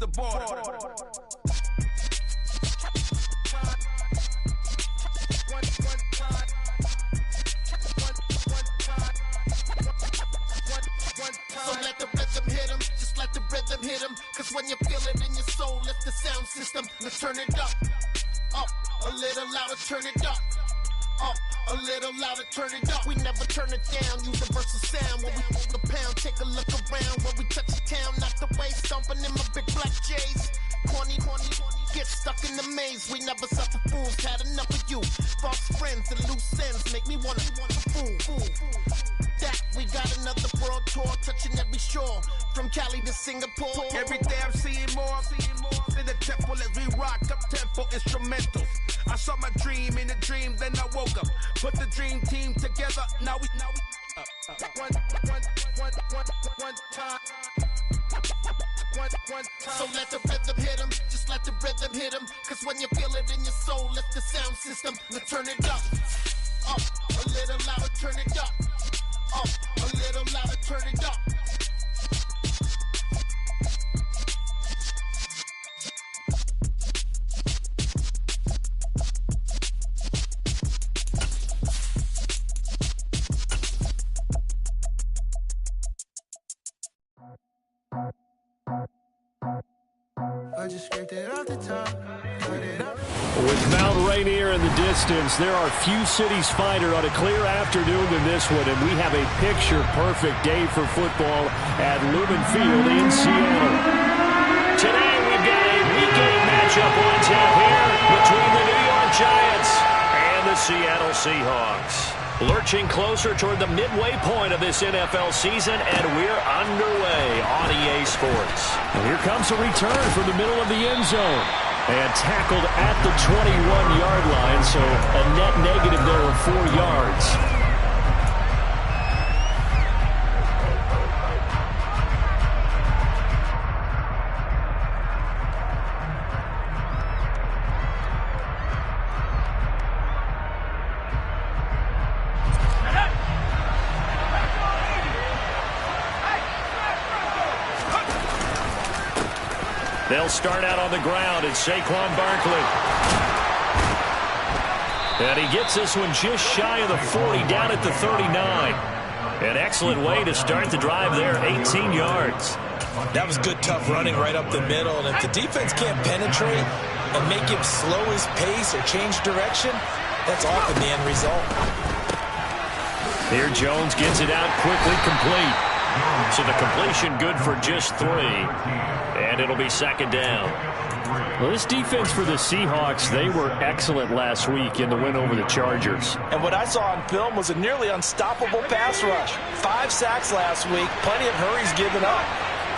the border. So let the rhythm hit him, just let the rhythm hit him. Cause when you feel it in your soul, lift the sound system. Let's turn it up, a little louder, turn it up. A little louder, turn it up. We never turn it down, universal sound. When we move the pound, take a look around. When we touch the town, knock the way, stomping in my big black J's. Corny, get stuck in the maze. We never suffer fools, had enough of you. False friends and loose ends make me wanna fool. That we got another world tour, touching every shore, from Cali to Singapore. Every day I'm seeing more in the temple as we rock up tempo instrumentals. I saw my dream in a dream, then I woke up. Put the dream team together, now we one time. So let the rhythm hit him, just let the rhythm hit him. Cause when you feel it in your soul, lift the sound system. Let's turn it up, a little louder, turn it up. A little louder, turn it up. I just scraped it off the top. With Mount Rainier in the distance, there are few cities finer on a clear afternoon than this one, and we have a picture-perfect day for football at Lumen Field in Seattle. Today, we've got a weekend matchup on tap here between the New York Giants and the Seattle Seahawks. Lurching closer toward the midway point of this NFL season, and we're underway on EA Sports. And here comes a return from the middle of the end zone. And tackled at the 21-yard line, so a net negative there of 4 yards. They'll start out on the ground. It's Saquon Barkley. And he gets this one just shy of the 40, down at the 39. An excellent way to start the drive there, 18 yards. That was good, tough running right up the middle. And if the defense can't penetrate and make him slow his pace or change direction, that's often the end result. Here Jones gets it out quickly, complete. So the completion good for just 3. And it'll be second down. Well, this defense for the Seahawks, they were excellent last week in the win over the Chargers. And what I saw on film was a nearly unstoppable pass rush. 5 sacks last week, plenty of hurries given up.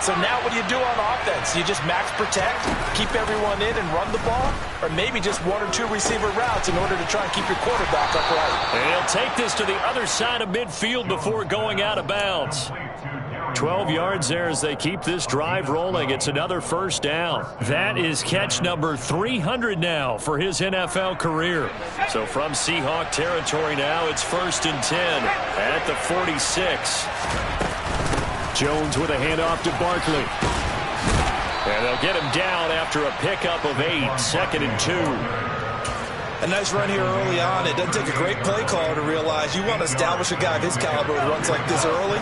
So now what do you do on offense? You just max protect, keep everyone in and run the ball? Or maybe just 1 or 2 receiver routes in order to try and keep your quarterback upright? And he'll take this to the other side of midfield before going out of bounds. 12 yards there as they keep this drive rolling. It's another first down. That is catch number 300 now for his NFL career. So from Seahawk territory now, it's 1st and 10 at the 46. Jones with a handoff to Barkley. And they'll get him down after a pickup of 8, 2nd and 2. A nice run here early on. It doesn't take a great play caller to realize you want to establish a guy of his caliber who runs like this early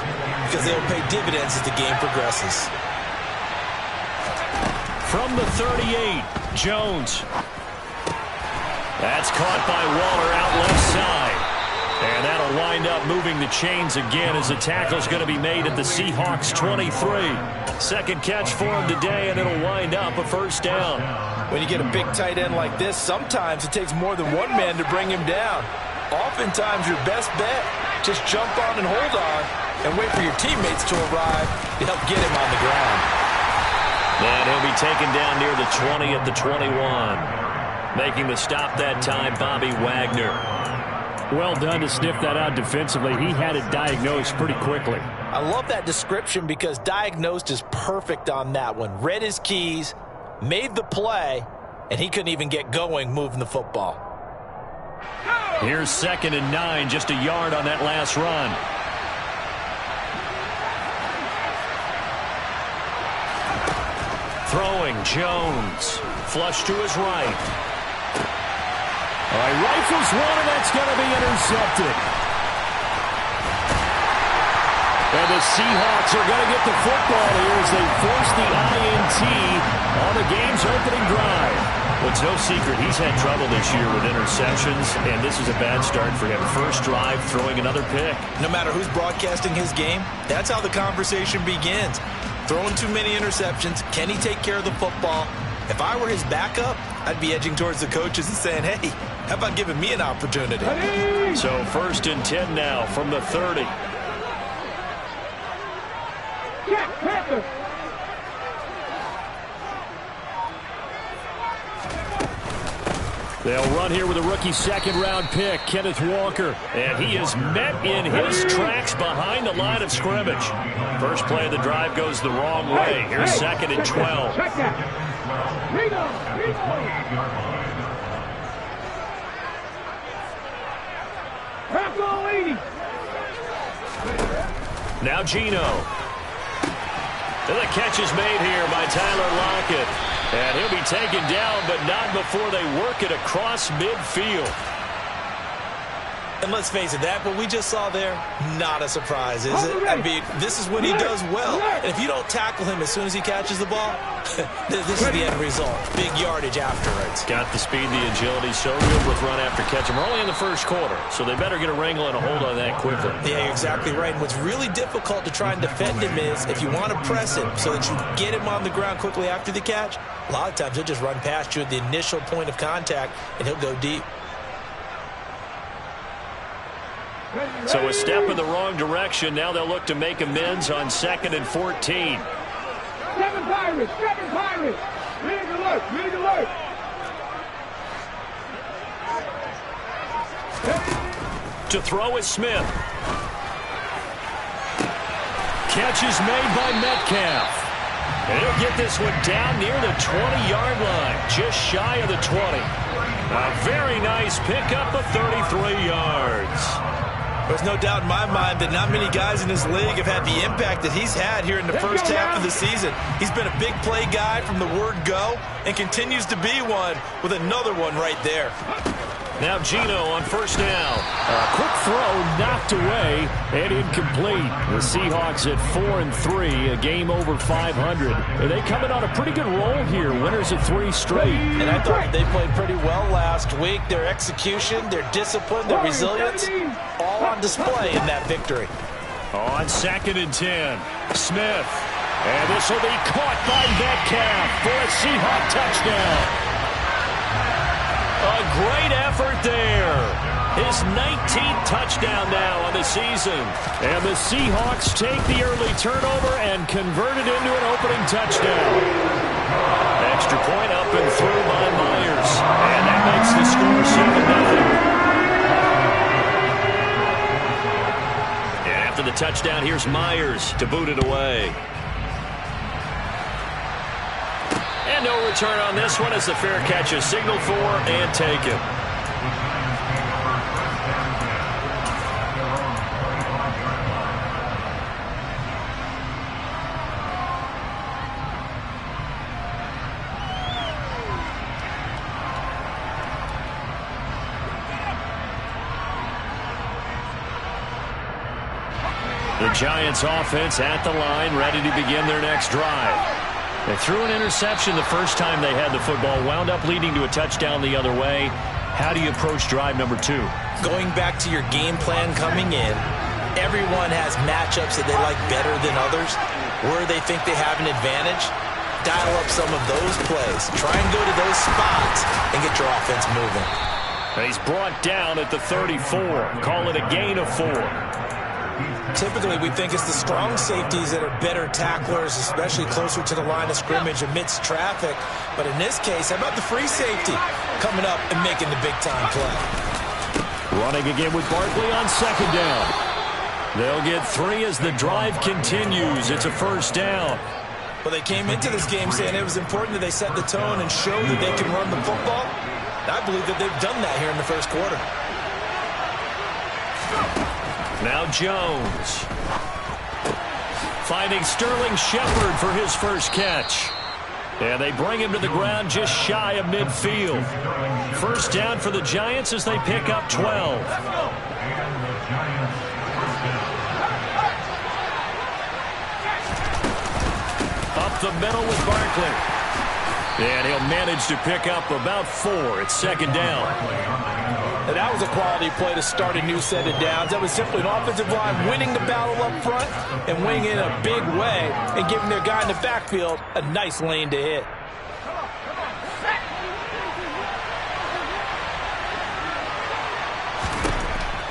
because they'll pay dividends as the game progresses. From the 38, Jones. That's caught by Waller out left side. And that'll wind up moving the chains again as the tackle's going to be made at the Seahawks 23. Second catch for him today, and it'll wind up a first down. When you get a big tight end like this, sometimes it takes more than one man to bring him down. Oftentimes, your best bet, just jump on and hold on and wait for your teammates to arrive to help get him on the ground. And he'll be taken down near the 20 at the 21. Making the stop that time, Bobby Wagner. Well done to sniff that out defensively. He had it diagnosed pretty quickly. I love that description because diagnosed is perfect on that one. Read his keys, made the play, and he couldn't even get going moving the football. Here's 2nd and 9, just a yard on that last run. Throwing, Jones. Flush to his right. All right, rifles one, and that's going to be intercepted. And the Seahawks are going to get the football here as they force the INT on the game's opening drive. Well, it's no secret he's had trouble this year with interceptions, and this is a bad start for him. First drive, throwing another pick. No matter who's broadcasting his game, that's how the conversation begins. Throwing too many interceptions. Can he take care of the football? If I were his backup, I'd be edging towards the coaches and saying, hey, how about giving me an opportunity? So 1st and 10 now from the 30. They'll run here with a rookie second-round pick, Kenneth Walker. And he is met in his tracks behind the line of scrimmage. First play of the drive goes the wrong way. Here's 2nd and 12. Now Geno. And the catch is made here by Tyler Lockett. And he'll be taken down, but not before they work it across midfield. And let's face it, that what we just saw there, not a surprise, is it? I mean, this is when he does well. And if you don't tackle him as soon as he catches the ball, this is the end result. Big yardage afterwards. Got the speed, the agility, so good with run after catch. And we're only in the first quarter, so they better get a wrangle and a hold on that quickly. Yeah, you're exactly right. And what's really difficult to try and defend him is if you want to press him so that you get him on the ground quickly after the catch, a lot of times he'll just run past you at the initial point of contact, and he'll go deep. So a step in the wrong direction. Now they'll look to make amends on 2nd and 14. Seven Pirates, Rig alert. To throw is Smith. Catch is made by Metcalf. And he'll get this one down near the 20-yard line, just shy of the 20. A very nice pickup of 33 yards. There's no doubt in my mind that not many guys in this league have had the impact that he's had here in the first half of the season. He's been a big play guy from the word go and continues to be one with another one right there. Now Geno on first down. A quick throw knocked away and incomplete. The Seahawks at 4-3, a game over 500. And they coming on a pretty good roll here. Winners of 3 straight. And I thought they played pretty well last week. Their execution, their discipline, their resilience, all on display in that victory. On 2nd and 10, Smith. And this will be caught by Metcalf for a Seahawk touchdown. A great effort there. His 19th touchdown now on the season. And the Seahawks take the early turnover and convert it into an opening touchdown. Extra point up and through by Myers. And that makes the score 7-0. And after the touchdown, here's Myers to boot it away. And no return on this one as the fair catch is signaled for and taken. The Giants offense at the line, ready to begin their next drive. They threw an interception the first time they had the football, wound up leading to a touchdown the other way. How do you approach drive number 2? Going back to your game plan coming in, everyone has matchups that they like better than others, where they think they have an advantage. Dial up some of those plays. Try and go to those spots and get your offense moving. He's brought down at the 34. Call it a gain of 4. Typically, we think it's the strong safeties that are better tacklers, especially closer to the line of scrimmage amidst traffic. But in this case, how about the free safety coming up and making the big-time play? Running again with Barkley on 2nd down. They'll get 3 as the drive continues. It's a first down. Well, they came into this game saying it was important that they set the tone and show that they can run the football. I believe that they've done that here in the first quarter. Now Jones. Finding Sterling Shepard for his first catch. And they bring him to the ground just shy of midfield. First down for the Giants as they pick up 12. Up the middle with Barkley. And he'll manage to pick up about 4. It's second down. And that was a quality play to start a new set of downs. That was simply an offensive line winning the battle up front and winning in a big way and giving their guy in the backfield a nice lane to hit.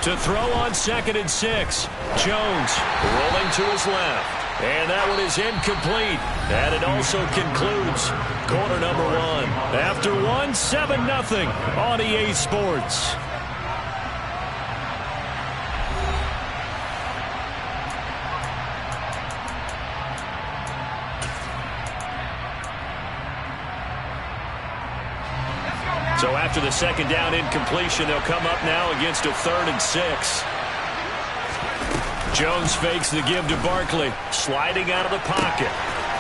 To throw on 2nd and 6. Jones rolling to his left. And that one is incomplete. And it also concludes quarter number 1. After 1, 7-0 on EA Sports. So after the second down incompletion, they'll come up now against a 3rd and 6. Jones fakes the give to Barkley. Sliding out of the pocket.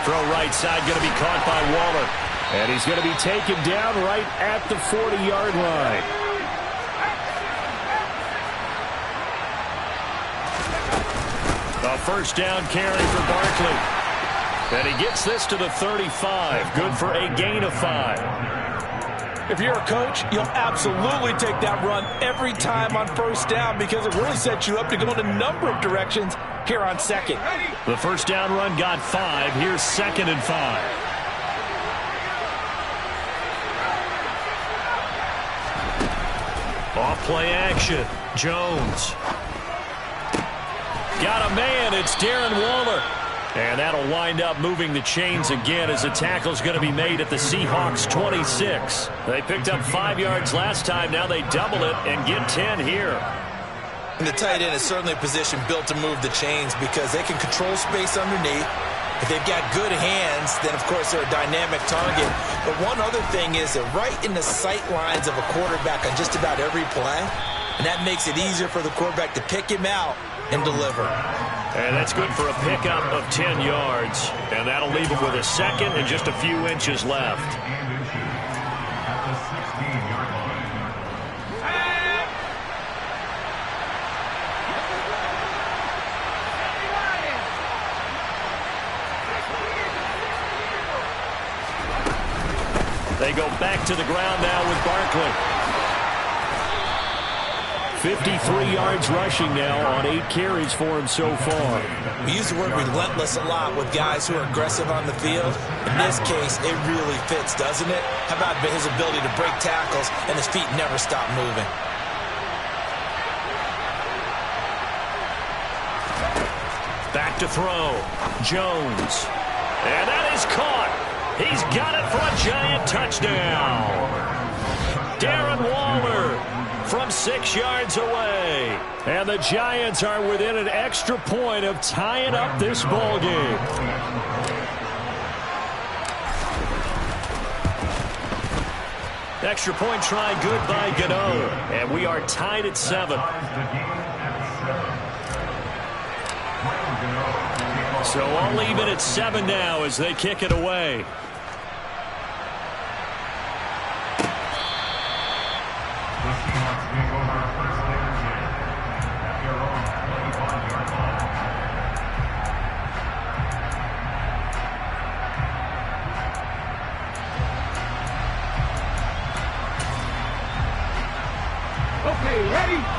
Throw right side going to be caught by Waller. And he's going to be taken down right at the 40-yard line. A first down carry for Barkley. And he gets this to the 35. Good for a gain of 5. If you're a coach, you'll absolutely take that run every time on first down because it really sets you up to go in a number of directions here on second. The first down run got 5. Here's 2nd and 5. Off play action. Jones. Got a man. It's Darren Waller. And that'll wind up moving the chains again as the tackle's going to be made at the Seahawks 26. They picked up 5 yards last time. Now they double it and get 10 here. And the tight end is certainly a position built to move the chains because they can control space underneath. If they've got good hands, then, of course, they're a dynamic target. But one other thing is they're right in the sight lines of a quarterback on just about every play. And that makes it easier for the quarterback to pick him out and deliver. And that's good for a pickup of 10 yards. And that'll leave him with a 2nd and just a few inches left. They go back to the ground now with Barkley. 53 yards rushing now on 8 carries for him so far. We use the word relentless a lot with guys who are aggressive on the field. In this case, it really fits, doesn't it? How about his ability to break tackles and his feet never stop moving? Back to throw. Jones. And that is caught. He's got it for a giant touchdown. Darren Waller from 6 yards away. And the Giants are within an extra point of tying up this ball game. Extra point try good by Gano. And we are tied at 7. So all even at 7 now as they kick it away.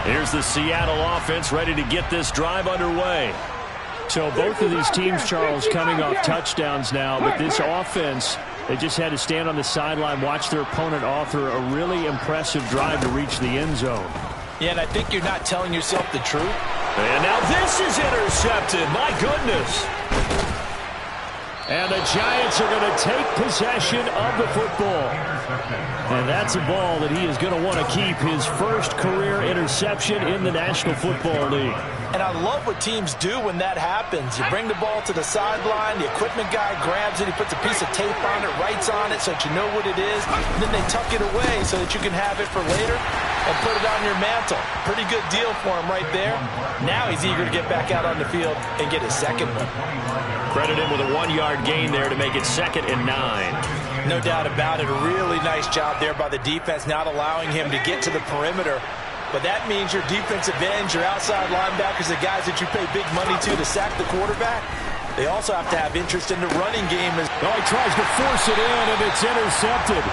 Here's the Seattle offense ready to get this drive underway. So both of these teams, Charles, coming off touchdowns now, but this offense, they just had to stand on the sideline, watch their opponent author a really impressive drive to reach the end zone. Yeah, and I think you're not telling yourself the truth. And now this is intercepted. My goodness. And the Giants are going to take possession of the football. And that's a ball that he is going to want to keep, his first career interception in the National Football League. And I love what teams do when that happens. You bring the ball to the sideline, the equipment guy grabs it, he puts a piece of tape on it, writes on it so that you know what it is, and then they tuck it away so that you can have it for later and put it on your mantle. Pretty good deal for him right there. Now he's eager to get back out on the field and get his second one. Credit him with a 1-yard gain there to make it 2nd and 9. No doubt about it. A really nice job there by the defense, not allowing him to get to the perimeter. But that means your defensive ends, your outside linebackers, the guys that you pay big money to sack the quarterback, they also have to have interest in the running game. He tries to force it in, and it's intercepted.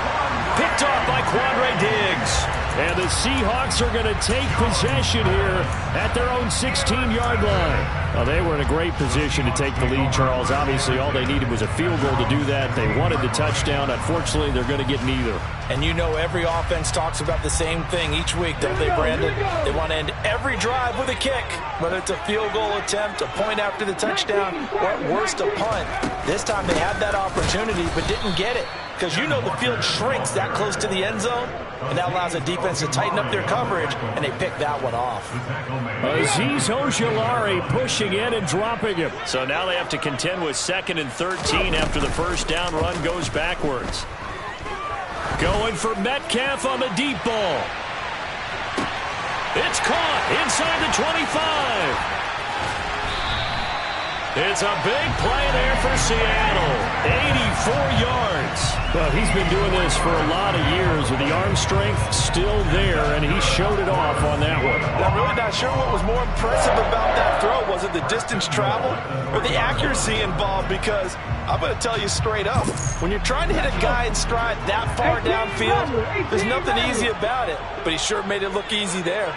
Picked off by Quandre Diggs. And the Seahawks are going to take possession here at their own 16-yard line. Well, they were in a great position to take the lead, Charles. Obviously, all they needed was a field goal to do that. They wanted the touchdown. Unfortunately, they're going to get neither. And you know every offense talks about the same thing each week, don't they, Brandon? They want to end every drive with a kick, whether it's a field goal attempt, a point after the touchdown, or at worst a punt. This time they had that opportunity but didn't get it because you know the field shrinks that close to the end zone, and that allows the defense to tighten up their coverage, and they picked that one off. Azeez Ojulari pushing in and dropping him. So now they have to contend with 2nd and 13 after the first down run goes backwards. Going for Metcalf on the deep ball. It's caught inside the 25. It's a big play there for Seattle. 84 yards. Well, he's been doing this for a lot of years with the arm strength still there, and he showed it off on that one. I'm really not sure what was more impressive about that throw. Was it the distance traveled or the accuracy involved? Because I'm going to tell you straight up, when you're trying to hit a guy in stride that far downfield, there's nothing easy about it. But he sure made it look easy there.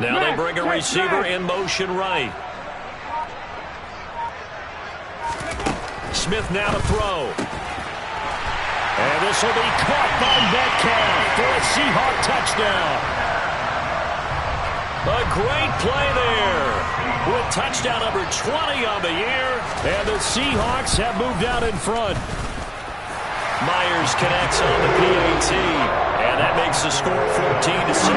Now they bring a receiver in motion right. Smith now to throw. And this will be caught by Metcalf for a Seahawk touchdown. A great play there with touchdown number 20 on the year. And the Seahawks have moved out in front. Myers connects on the PAT, and that makes the score 14-7.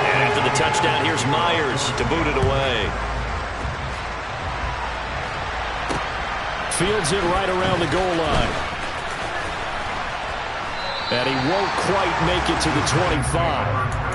And after the touchdown, here's Myers to boot it away. Fields it right around the goal line. And he won't quite make it to the 25.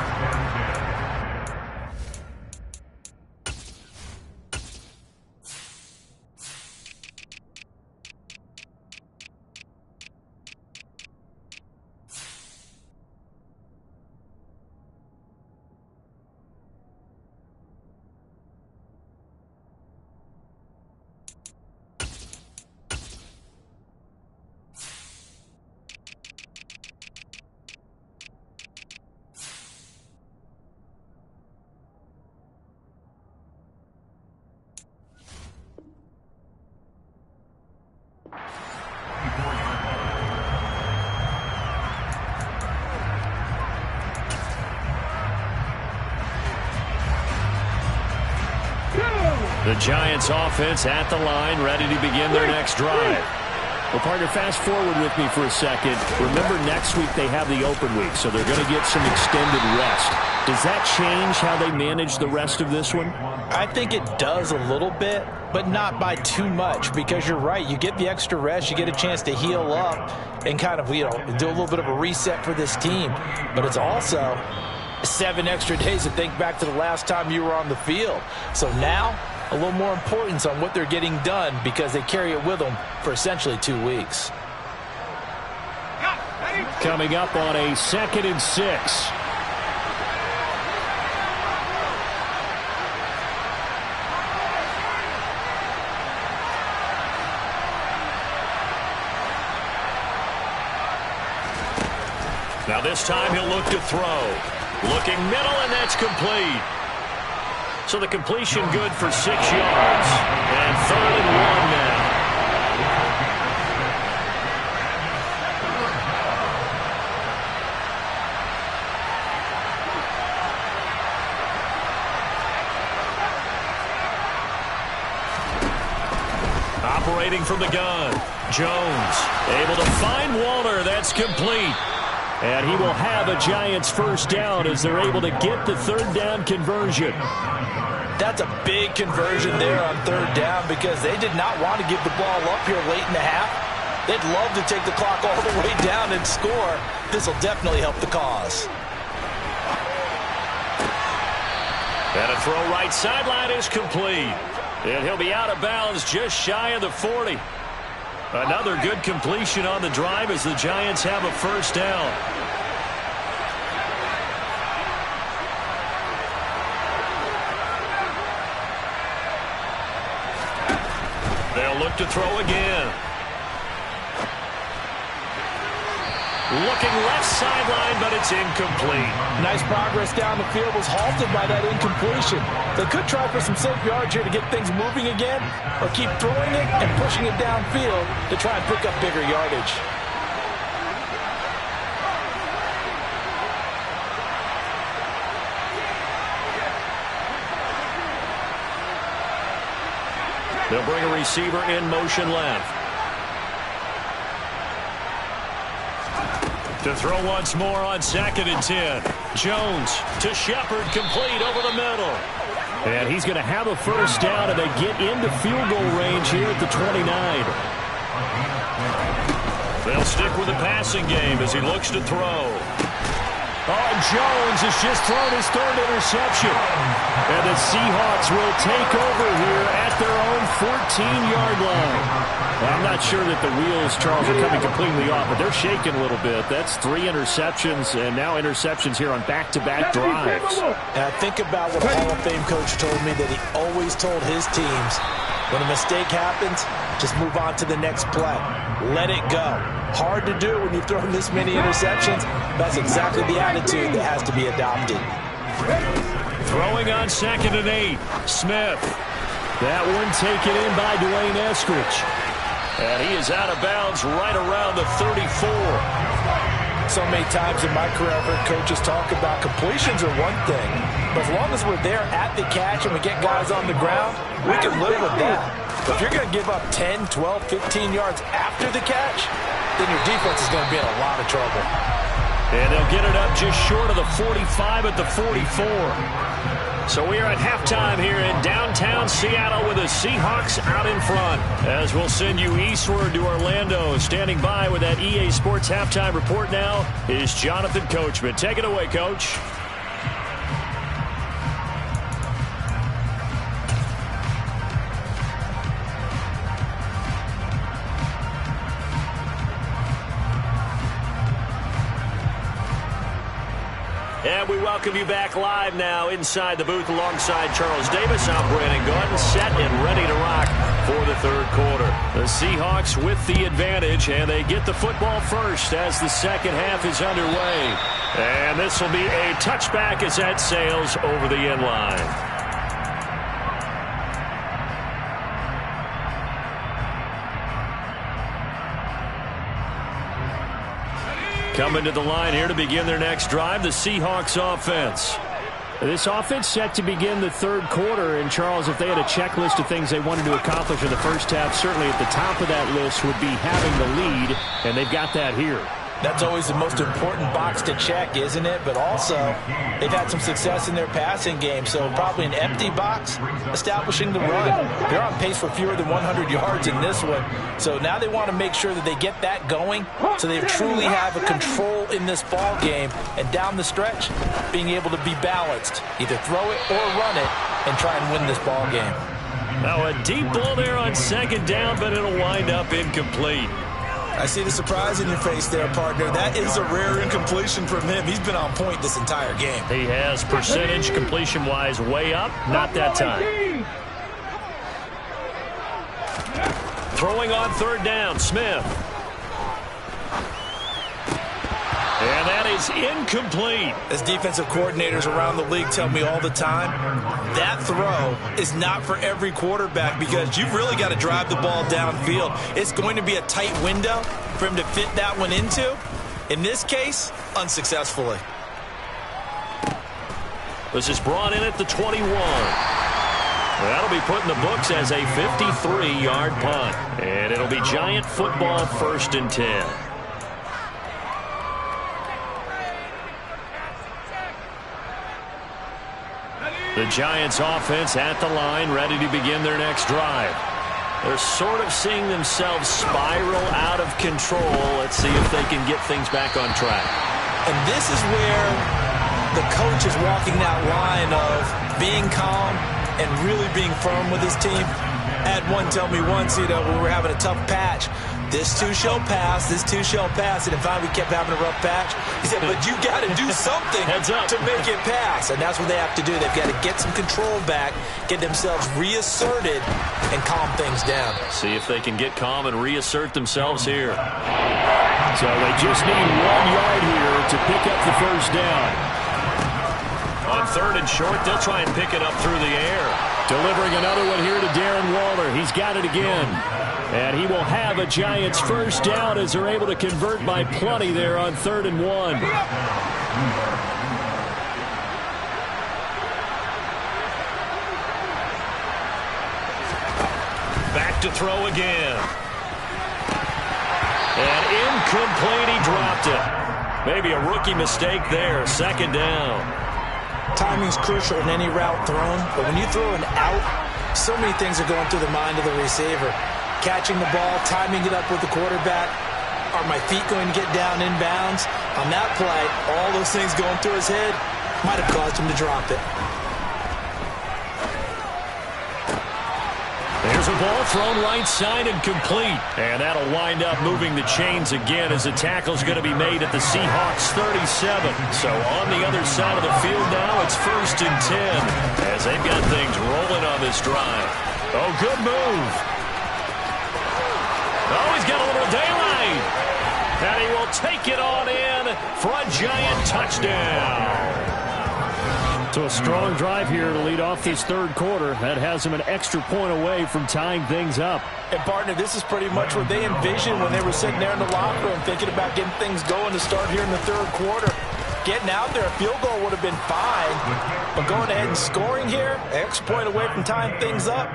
The Giants offense at the line, ready to begin their next drive. Well, partner, fast forward with me for a second. Remember, next week they have the open week, so they're going to get some extended rest. Does that change how they manage the rest of this one? I think it does a little bit, but not by too much, because you're right. You get the extra rest, you get a chance to heal up and kind of, do a little bit of a reset for this team. But it's also 7 extra days to think back to the last time you were on the field. So now, a little more importance on what they're getting done because they carry it with them for essentially 2 weeks. Coming up on a 2nd and 6. Now this time he'll look to throw. Looking middle, and that's complete. So the completion good for 6 yards. And 3rd and 1 now. Operating from the gun. Jones able to find Waller. That's complete. And he will have a Giants first down as they're able to get the third down conversion. That's a big conversion there on third down because they did not want to give the ball up here late in the half. They'd love to take the clock all the way down and score. This will definitely help the cause. And a throw right sideline is complete. And he'll be out of bounds just shy of the 40. Another good completion on the drive as the Giants have a first down. They'll look to throw again. Looking left sideline, but it's incomplete. Nice progress down the field was halted by that incompletion. They could try for some safe yards here to get things moving again, or keep throwing it and pushing it downfield to try and pick up bigger yardage. They'll bring a receiver in motion left. To throw once more on 2nd and 10. Jones to Shepard, complete over the middle. And he's going to have a first down, and they get into field goal range here at the 29. They'll stick with the passing game as he looks to throw. Oh, and Jones has just thrown his third interception. And the Seahawks will take over here at their own 14-yard line. I'm not sure that the wheels, Charles, are coming completely off, but they're shaking a little bit. That's 3 interceptions, and now interceptions here on back-to-back drives. And I think about what a Hall of Fame coach told me, that he always told his teams, when a mistake happens, just move on to the next play. Let it go. Hard to do when you've thrown this many interceptions. That's exactly the attitude that has to be adopted. Throwing on 2nd and 8. Smith. That one taken in by Dwayne Eskridge. And he is out of bounds right around the 34. So many times in my career, I've heard coaches talk about completions are one thing, but as long as we're there at the catch and we get guys on the ground, we can live with that. But if you're going to give up 10, 12, 15 yards after the catch, then your defense is going to be in a lot of trouble. And they'll get it up just short of the 45 at the 44. So we are at halftime here in downtown Seattle with the Seahawks out in front. As we'll send you eastward to Orlando. Standing by with that EA Sports halftime report now is Jonathan Coachman. Take it away, Coach. And we welcome you back live now inside the booth alongside Charles Davis. I'm Brandon Gordon, set and ready to rock for the third quarter. The Seahawks with the advantage, and they get the football first as the second half is underway. And this will be a touchback as that sails over the end line. Coming to the line here to begin their next drive, the Seahawks offense. This offense set to begin the third quarter, and Charles, if they had a checklist of things they wanted to accomplish in the first half, certainly at the top of that list would be having the lead, and they've got that here. That's always the most important box to check, isn't it? But also, they've had some success in their passing game, so probably an empty box, establishing the run. They're on pace for fewer than 100 yards in this one. So now they want to make sure that they get that going so they truly have a control in this ball game. And down the stretch, being able to be balanced. Either throw it or run it and try and win this ball game. Now a deep ball there on second down, but it'll wind up incomplete. I see the surprise in your face there, partner. That is a rare incompletion from him. He's been on point this entire game. He has percentage completion-wise way up. Not that time. Throwing on third down, Smith. And that is incomplete. As defensive coordinators around the league tell me all the time, that throw is not for every quarterback because you've really got to drive the ball downfield. It's going to be a tight window for him to fit that one into. In this case, unsuccessfully. This is brought in at the 21. That'll be put in the books as a 53-yard punt. And it'll be Giant football 1st and 10. The Giants offense at the line, ready to begin their next drive. They're sort of seeing themselves spiral out of control. Let's see if they can get things back on track. And this is where the coach is walking that line of being calm and really being firm with his team. I had one tell me once, we were having a tough patch. This too shall pass, this too shall pass. And finally we kept having a rough patch. He said, but you got to do something to make it pass. And that's what they have to do. They've got to get some control back, get themselves reasserted, and calm things down. See if they can get calm and reassert themselves here. So they just need 1 yard here to pick up the first down. On 3rd and short, they'll try and pick it up through the air. Delivering another one here to Darren Waller. He's got it again. And he will have a Giants first down as they're able to convert by plenty there on 3rd and 1. Back to throw again. And incomplete, he dropped it. Maybe a rookie mistake there, 2nd down. Timing's crucial in any route thrown, but when you throw an out, so many things are going through the mind of the receiver. Catching the ball, timing it up with the quarterback. Are my feet going to get down inbounds? On that play, all those things going through his head might have caused him to drop it. There's a ball thrown right side and complete. And that'll wind up moving the chains again as the tackle's going to be made at the Seahawks 37. So on the other side of the field now, it's 1st and 10 as they've got things rolling on this drive. Oh, good move. Oh, he's got a little daylight. And he will take it on in for a Giant touchdown. So a strong drive here to lead off this 3rd quarter. That has him an extra point away from tying things up. And, partner, this is pretty much what they envisioned when they were sitting there in the locker room thinking about getting things going to start here in the 3rd quarter. Getting out there, a field goal would have been fine. But going ahead and scoring here, an extra point away from tying things up,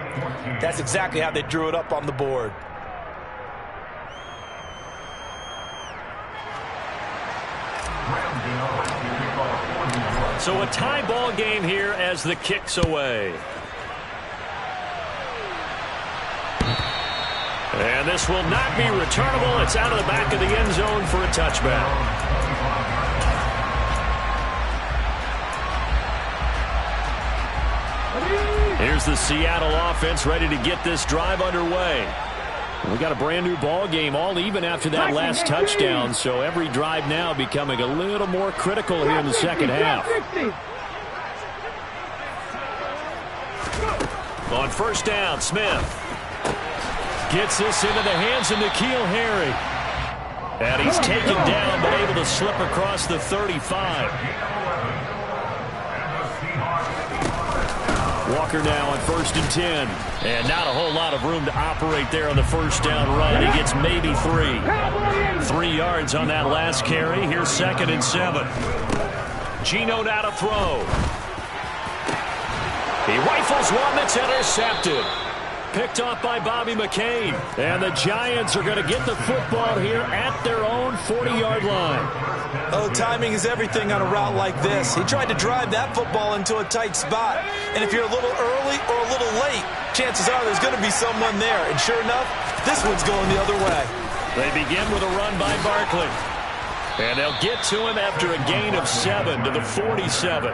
that's exactly how they drew it up on the board. So a tie ball game here as the kick's away. And this will not be returnable. It's out of the back of the end zone for a touchback. Here's the Seattle offense ready to get this drive underway. We got a brand new ball game, all even after that last touchdown, so every drive now becoming a little more critical here in the 2nd half. On 1st down, Smith gets this into the hands of N'Keal Harry. And he's taken down but able to slip across the 35. Walker now on 1st and 10. And not a whole lot of room to operate there on the 1st down run. He gets maybe 3. 3 yards on that last carry. Here's 2nd and 7. Geno now to throw. He rifles one that's intercepted. Picked off by Bobby McCain. And the Giants are going to get the football here at their own 40-yard line. Oh, timing is everything on a route like this. He tried to drive that football into a tight spot. And if you're a little early or a little late, chances are there's going to be someone there. And sure enough, this one's going the other way. They begin with a run by Barkley. And they'll get to him after a gain of 7 to the 47.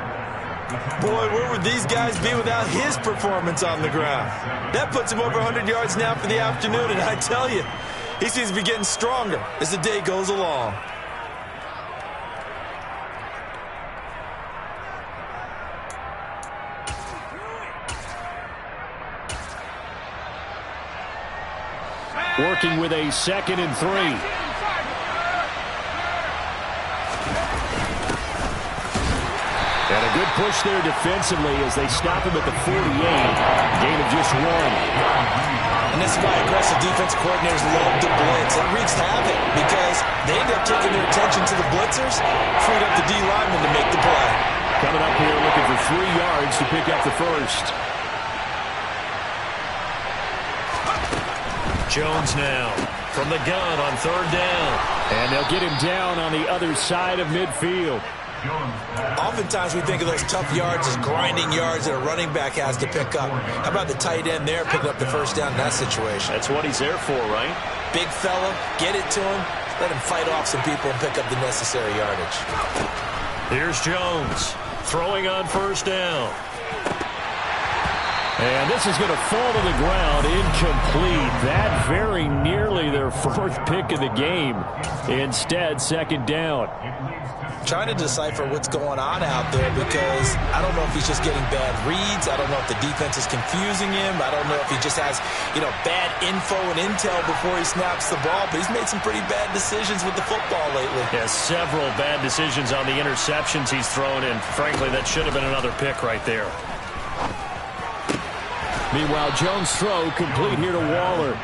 Boy, where would these guys be without his performance on the ground? That puts him over 100 yards now for the afternoon, and I tell you, he seems to be getting stronger as the day goes along. Working with a 2nd and 3. And a good push there defensively as they stop him at the 48. Gain of just 1. And this is why aggressive defensive coordinators love to blitz. It wreaks havoc because they end up taking their attention to the blitzers, freed up the D lineman to make the play. Coming up here looking for 3 yards to pick up the first. Jones now from the gun on 3rd down. And they'll get him down on the other side of midfield. Oftentimes we think of those tough yards as grinding yards that a running back has to pick up. How about the tight end there picking up the first down in that situation? That's what he's there for, right? Big fella, get it to him, let him fight off some people and pick up the necessary yardage. Here's Jones throwing on first down. And this is going to fall to the ground, incomplete. That very nearly their fourth pick of the game. Instead, second down. Trying to decipher what's going on out there because I don't know if he's just getting bad reads. I don't know if the defense is confusing him. I don't know if he just has, bad info and intel before he snaps the ball. But he's made some pretty bad decisions with the football lately. Yeah, several bad decisions on the interceptions he's thrown, and frankly, that should have been another pick right there. Meanwhile, Jones' throw complete here to Waller.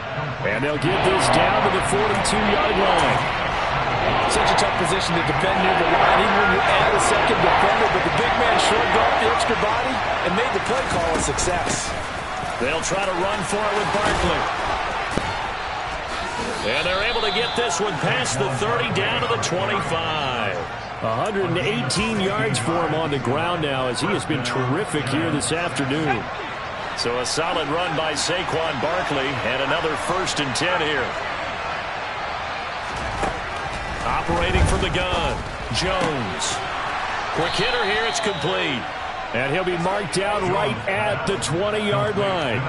And they'll get this down to the 42-yard line. Such a tough position to defend near the line, even when you add a second defender. But the big man shrugged off the extra body and made the play call a success. They'll try to run for it with Barkley. And they're able to get this one past the 30 down to the 25. 118 yards for him on the ground now as he has been terrific here this afternoon. So a solid run by Saquon Barkley and another 1st and 10 here. Operating from the gun, Jones. Quick hitter here, it's complete. And he'll be marked down right at the 20-yard line.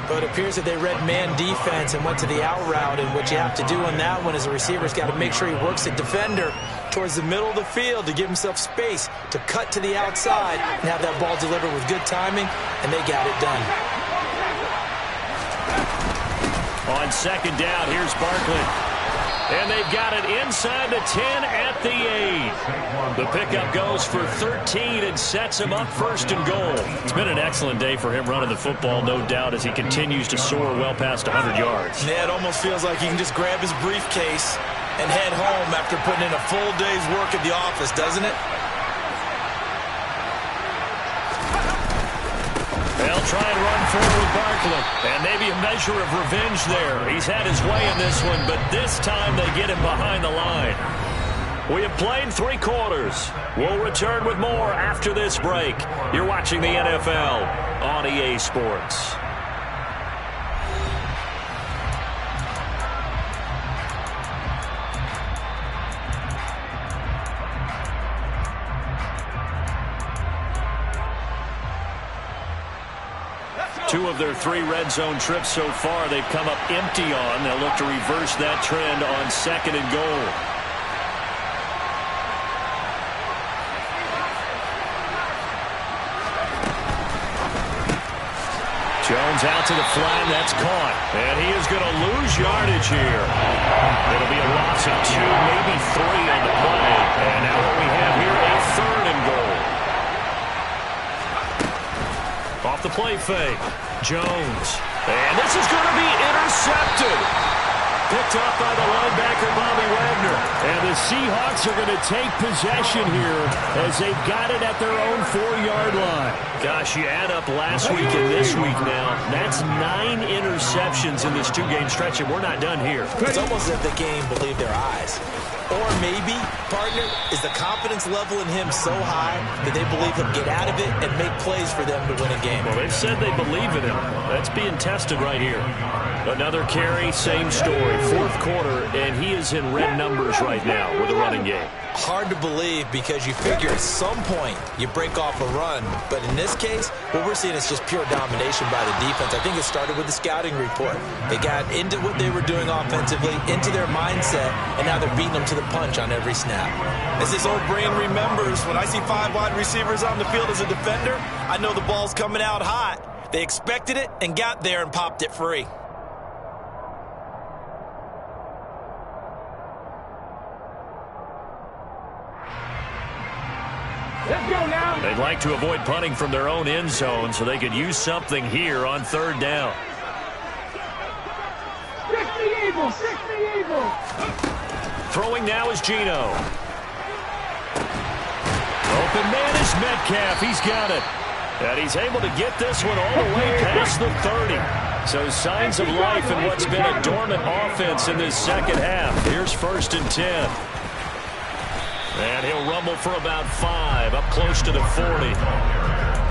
But it appears that they read man defense and went to the out route, and what you have to do on that one is a receiver's got to make sure he works the defender towards the middle of the field to give himself space to cut to the outside and have that ball delivered with good timing, and they got it done. On second down, here's Barkley. And they've got it inside the 10 at the 8. The pickup goes for 13 and sets him up 1st and goal. It's been an excellent day for him running the football, no doubt, as he continues to soar well past 100 yards. Yeah, it almost feels like he can just grab his briefcase and head home after putting in a full day's work at the office, doesn't it? They'll try and run forward with Barkley. And maybe a measure of revenge there. He's had his way in this one, but this time they get him behind the line. We have played 3 quarters. We'll return with more after this break. You're watching the NFL on EA Sports. Two of their 3 red zone trips so far they've come up empty on. They'll look to reverse that trend on 2nd and goal. Jones out to the flat, and that's caught. And he is going to lose yardage here. It'll be a loss of 2, maybe 3 on the play. And now what we have here, a 3rd and goal. Off the play fake, Jones. And this is going to be intercepted. Picked up by the linebacker, Bobby Wagner. And the Seahawks are going to take possession here as they've got it at their own 4-yard line. Gosh, you add up last week and this week now. That's 9 interceptions in this 2-game stretch, and we're not done here. It's almost as if the game believed their eyes. Or maybe, partner, is the confidence level in him so high that they believe he'll get out of it and make plays for them to win a game. Well, they've said they believe in him. That's being tested right here. Another carry, same story. 4th quarter, and he is in red numbers right now with a running game. Hard to believe because you figure at some point you break off a run. But in this case, what we're seeing is just pure domination by the defense. I think it started with the scouting report. They got into what they were doing offensively, into their mindset, and now they're beating them to the punch on every snap. As this old brain remembers, when I see 5 wide receivers on the field as a defender, I know the ball's coming out hot. They expected it and got there and popped it free. Let's go now. They'd like to avoid punting from their own end zone so they could use something here on 3rd down. 60 Eagles, 60 Eagles. Throwing now is Geno. Open man is Metcalf. He's got it. And he's able to get this one all the way past the 30. So signs of life in what's been a dormant offense in this second half. Here's 1st and 10. And he'll rumble for about 5, up close to the 40.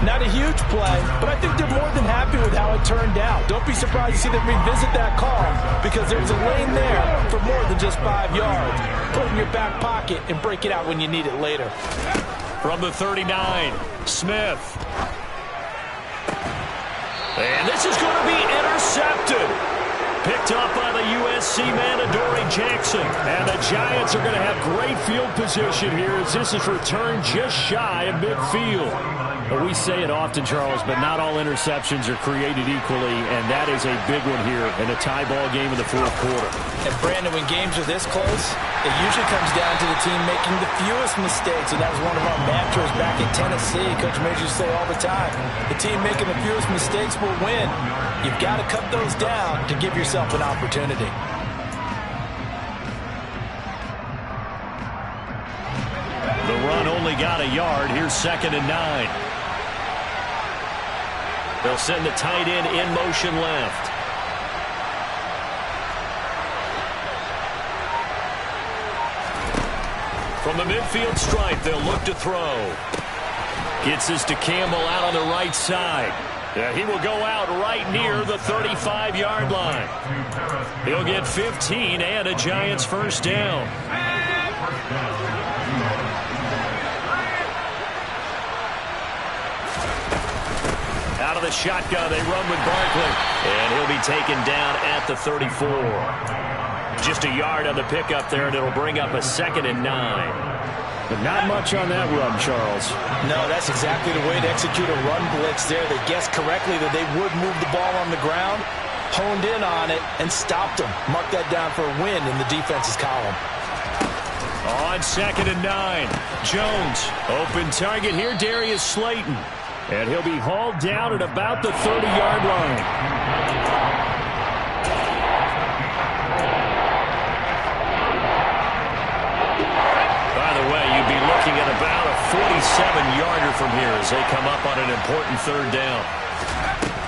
Not a huge play, but I think they're more than happy with how it turned out. Don't be surprised to see them revisit that call because there's a lane there for more than just 5 yards. Put it in your back pocket and break it out when you need it later. From the 39, Smith. And this is going to be intercepted. Picked up by the USC man, Adoree Jackson. And the Giants are going to have great field position here as this is returned just shy of midfield. But we say it often, Charles, but not all interceptions are created equally, and that is a big one here in a tie ball game in the fourth quarter. And, Brandon, when games are this close, it usually comes down to the team making the fewest mistakes, and that was one of our mantras back in Tennessee. Coach Major used to say all the time, the team making the fewest mistakes will win. You've got to cut those down to give yourself an opportunity. The run only got a yard. Here's 2nd and 9. They'll send the tight end in motion left. From the midfield stripe, they'll look to throw. Gets this to Campbell out on the right side. Yeah, he will go out right near the 35-yard line. He'll get 15 and a Giants first down. Out of the shotgun, they run with Barkley. And he'll be taken down at the 34. Just a yard on the pickup there, and it'll bring up a 2nd and 9. But not much on that run, Charles. No, that's exactly the way to execute a run blitz there. They guessed correctly that they would move the ball on the ground, honed in on it, and stopped them. Mark that down for a win in the defense's column. On 2nd and 9, Jones. Open target here, Darius Slayton. And he'll be hauled down at about the 30-yard line. By the way, you'd be looking at about a 47-yarder from here as they come up on an important 3rd down.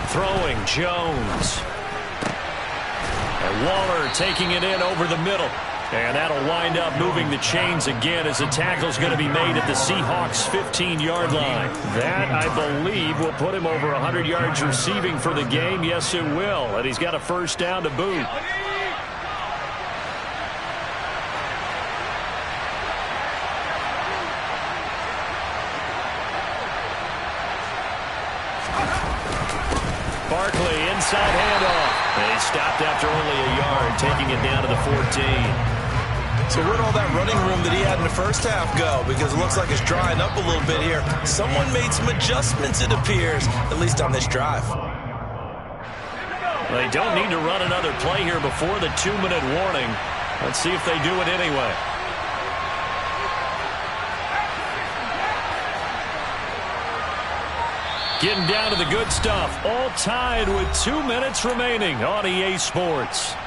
Throwing, Jones. And Waller taking it in over the middle. And that'll wind up moving the chains again as the tackle's going to be made at the Seahawks' 15-yard line. That, I believe, will put him over 100 yards receiving for the game. Yes, it will. And he's got a first down to boot. Barkley, inside handoff. They stopped after only a yard, taking it down to the 14. So where'd all that running room that he had in the first half go? Because it looks like it's drying up a little bit here. Someone made some adjustments, it appears, at least on this drive. They don't need to run another play here before the 2-minute warning. Let's see if they do it anyway. Getting down to the good stuff. All tied with 2 minutes remaining on EA Sports.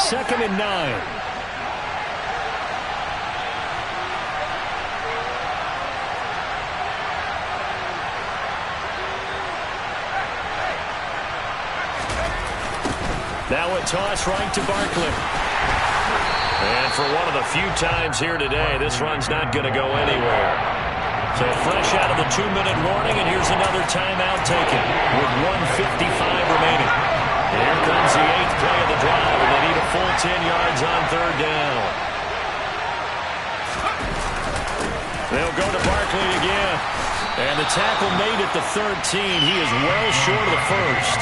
2nd and 9. Now a toss right to Barkley. And for one of the few times here today, this run's not going to go anywhere. So fresh out of the 2-minute warning, and here's another timeout taken with 1:55 remaining. Here comes the 8th play of the drive, and they need a full 10 yards on 3rd down. They'll go to Barkley again. And the tackle made at the 13. He is well short of the first.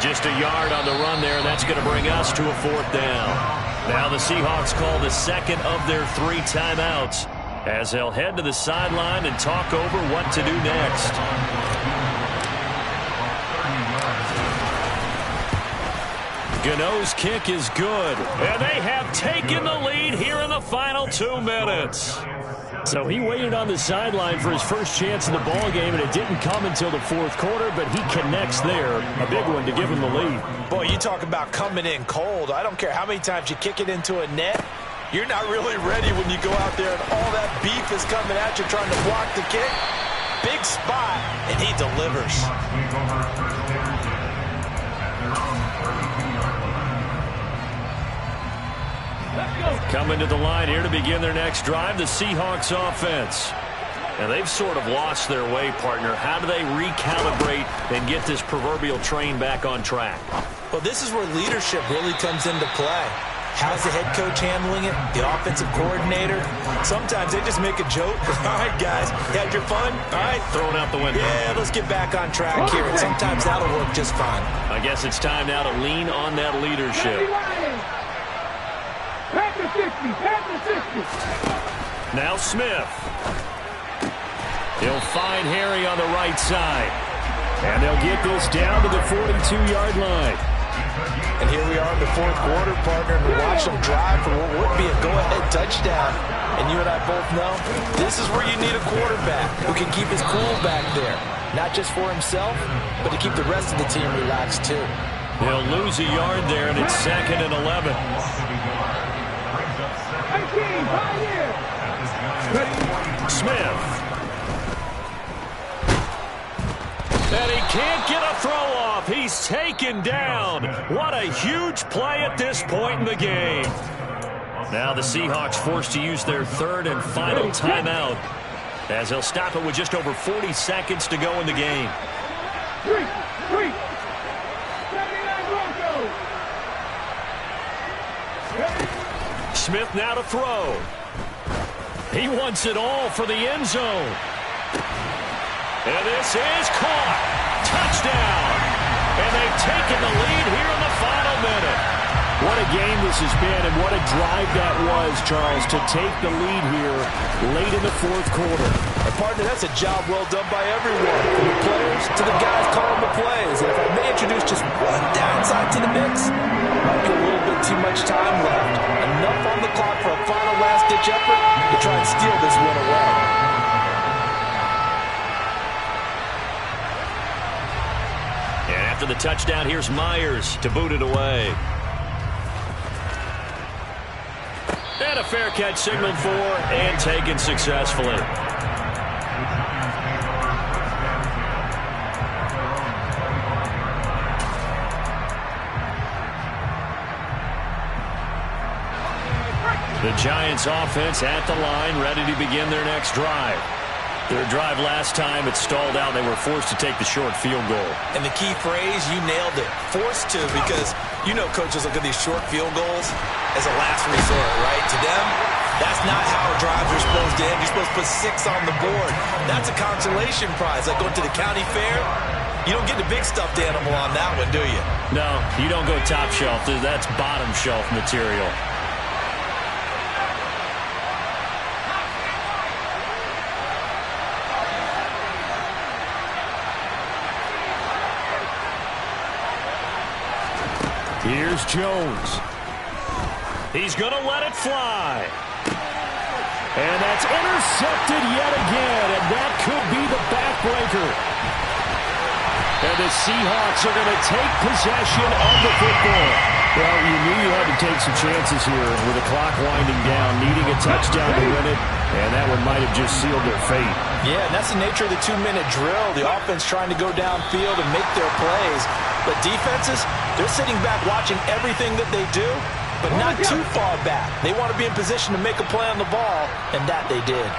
Just a yard on the run there, and that's going to bring us to a 4th down. Now the Seahawks call the 2nd of their 3 timeouts as they'll head to the sideline and talk over what to do next. Gano's kick is good, and they have taken the lead here in the final 2 minutes. So he waited on the sideline for his first chance in the ball game, and it didn't come until the 4th quarter, but he connects there. A big one to give him the lead. Boy, you talk about coming in cold. I don't care how many times you kick it into a net. You're not really ready when you go out there and all that beef is coming at you trying to block the kick. Big spot, and he delivers. Coming to the line here to begin their next drive, the Seahawks offense. And they've sort of lost their way, partner. How do they recalibrate and get this proverbial train back on track? Well, this is where leadership really comes into play. How's the head coach handling it? The offensive coordinator? Sometimes they just make a joke. All right, guys, you had your fun? All right. Throw it out the window. Yeah, let's get back on track here. And sometimes that'll work just fine. I guess it's time now to lean on that leadership. Now Smith. He'll find Harry on the right side. And they'll get this down to the 42-yard line. And here we are in the fourth quarter, partner, and we watch them drive for what would be a go-ahead touchdown. And you and I both know this is where you need a quarterback who can keep his cool back there. Not just for himself, but to keep the rest of the team relaxed, too. They'll lose a yard there, and it's 2nd and 11. Smith. And he can't get a throw off. He's taken down. What a huge play at this point in the game. Now the Seahawks forced to use their third and final timeout as they'll stop it with just over 40 seconds to go in the game. Smith now to throw. He wants it all for the end zone. And this is caught. Touchdown. And they've taken the lead here in the final minute. What a game this has been, and what a drive that was, Charles, to take the lead here late in the fourth quarter. And partner, that's a job well done by everyone, from the players to the guys calling the plays. And if I may introduce just one downside to the mix, might be a little bit too much time left. Enough on the clock for a final last-ditch effort to try and steal this one away. And after the touchdown, here's Myers to boot it away. And a fair catch signaled for and taken successfully. The Giants offense at the line, ready to begin their next drive. Their drive last time, it stalled out. They were forced to take the short field goal. And the key phrase, you nailed it. Forced to, because you know coaches look at these short field goals as a last resort, right? To them, that's not how drives are supposed to end. You're supposed to put 6 on the board. That's a consolation prize. Like going to the county fair, you don't get the big stuffed animal on that one, do you? No, you don't go top shelf. That's bottom shelf material. Here's Jones. He's going to let it fly. And that's intercepted yet again, and that could be the backbreaker. And the Seahawks are going to take possession of the football. Well, you knew you had to take some chances here with the clock winding down, needing a touchdown to win it, and that one might have just sealed their fate. Yeah, and that's the nature of the 2-minute drill. The offense trying to go downfield and make their plays. But defenses, they're sitting back watching everything that they do, but not too far back. They want to be in position to make a play on the ball, and that they did.